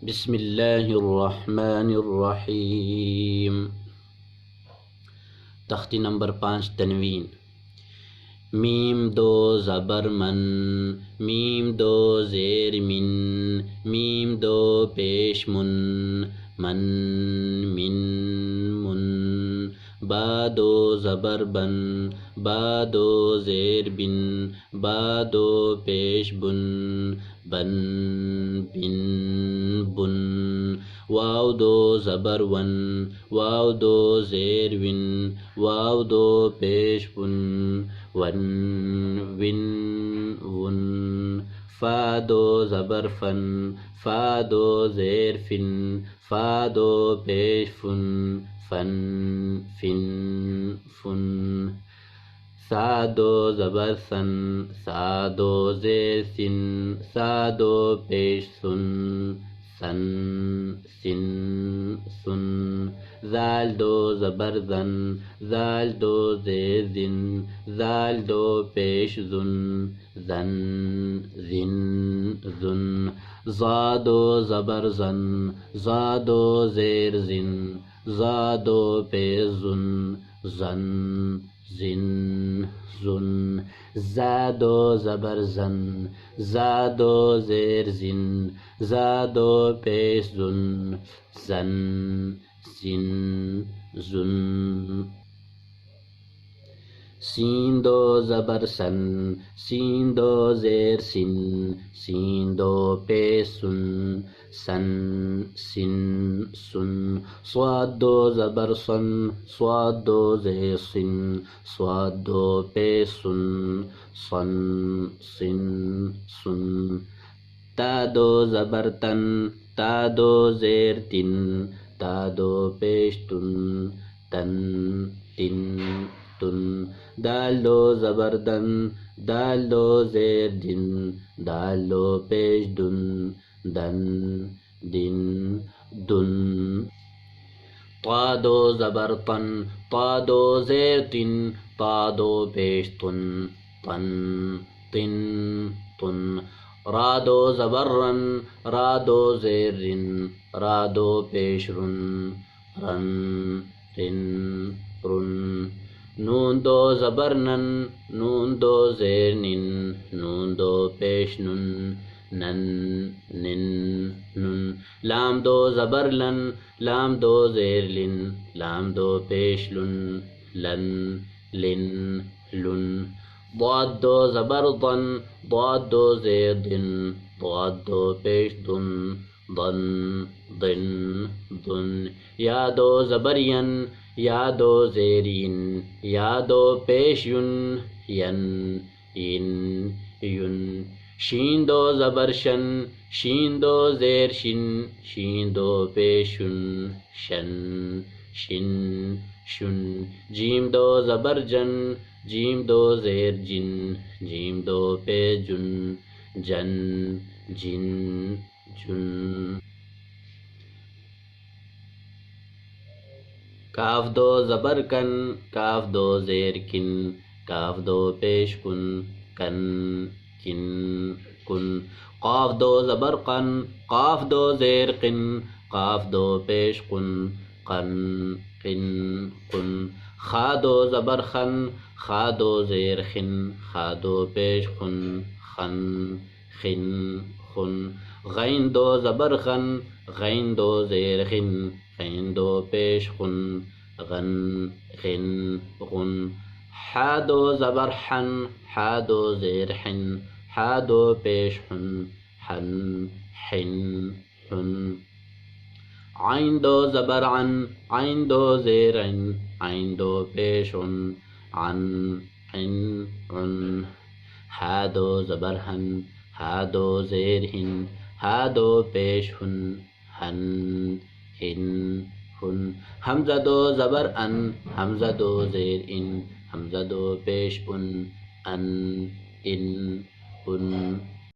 बिस्मिल्लाहिर्रहमानिर्रहीम। तख्ती नंबर 5 तनवीन। मीम दो ज़बर मन, मीम दो ज़ेर मिन, मीम दो पेश मुन, मन मिन मुन। बा दो ज़बर बन, बा दो ज़ेर बिन, बा दो पेश बुन, बन बिन बुन। वाव दो ज़बर वन, वाव दो ज़ेर विन, वाव दो पेश बुन, वन विन वुन। फा दो ज़बर फन, फा दो ज़ेर फिन, फा दो पेश फुन, फन फिन फुन। सा दो ज़बर सन, सा दो ज़ेर सिन, सा दो पेश सुन, सन सिन सुन। ज़ाल दो ज़बर ज़न, ज़ाल दो ज़ेर ज़िन, ज़ाल दो पेश ज़ुन, ज़न ज़िन ज़ुन। ज़ा दो ज़बर ज़न, ज़ा दो ज़ेर ज़िन, ज़ा दो पेश ज़ुन, ज़न ज़िन ज़ुन। ज़ा दो ज़बर ज़न, ज़ा दो ज़ेर ज़िन, ज़ा दो पेश ज़ुन, ज़न ज़िन ज़ुन। सीन दो ज़बर सन, सीन दो ज़ेर सिन, सीन दो पेश सुन, सन सिन सुन। स्वाद दो ज़बर सन, स्वाद दो ज़ेर सिन, स्वाद दो पेश सुन, सन सिन सुन। ता दो ज़बर तन, ता दो ज़ेर तिन, ता दो पेश तुन, तन तिन तुन। दाल दो ज़बर दन, दाल दो ज़ेर दिन, दाल दो पेश दुन, दन दिन दुन। ता दो ज़बर तन, ता दो ज़ेर तिन, ता दो पेश तुन, तन तिन तुन। रा दो ज़बर रन, रा दो ज़ेर रिन, रा दो पेश रुन, रन रिन रुन। नून दो ज़बर नन, नून दो ज़ेर निन, नून दो पेश नुन, नन निन नुन। लाम दो ज़बर लन, लाम दो ज़ेर लिन, लाम दो पेश लुन, लन लिन लुन। ضاد दो ज़बर ضن, ضاد दो ज़ेर दिन, ضاد दो पेश दुन, ضن ضن दुन। या दो ज़बर यन, या दो ज़ेर इन, या दो पेश युन, यन इन युन। शीन दो ज़बर शन, शीन दो ज़ेर शिन, शीन दो पेश शुन, शन शिन शुन। जीम दो ज़बर जन, जीम दो ज़ेर जिन, जीम दो पेश जुन, जन जिन जुन। काफ दो ज़बर कन, काफ दो ज़ेर किन, काफ दो पेश कुन, कन किन कुन। क़ाफ दो ज़बर क़न, क़ाफ दो ज़ेर क़िन, क़ाफ दो पेश कुन, क़न क़िन कुन। खा दो ज़बर खन, खा दो ज़ेर खिन, खा दो पेश खुन, खन खिन खुन। गैन दो ज़बर गन, गैन दो ज़ेर गिन, गैन दो पेश खुन, गन गिन गुन। हा दो ज़बर हन, हा दो ज़ेर हिन, हा दो पेश हुन, हन हिन हुन। आइन दो ज़बर अन, आइन दो ज़ेर इन, आइन दो पेश उन, अन इन उन। हा दो ज़बर हन, हा दो ज़ेर हिन, हा दो पेश हुन, हन हिन हुन। हमज़ा दो ज़बर अन, हमज़ा दो ज़ेर इन, हमज़ा दो पेश उन, अन इन उन।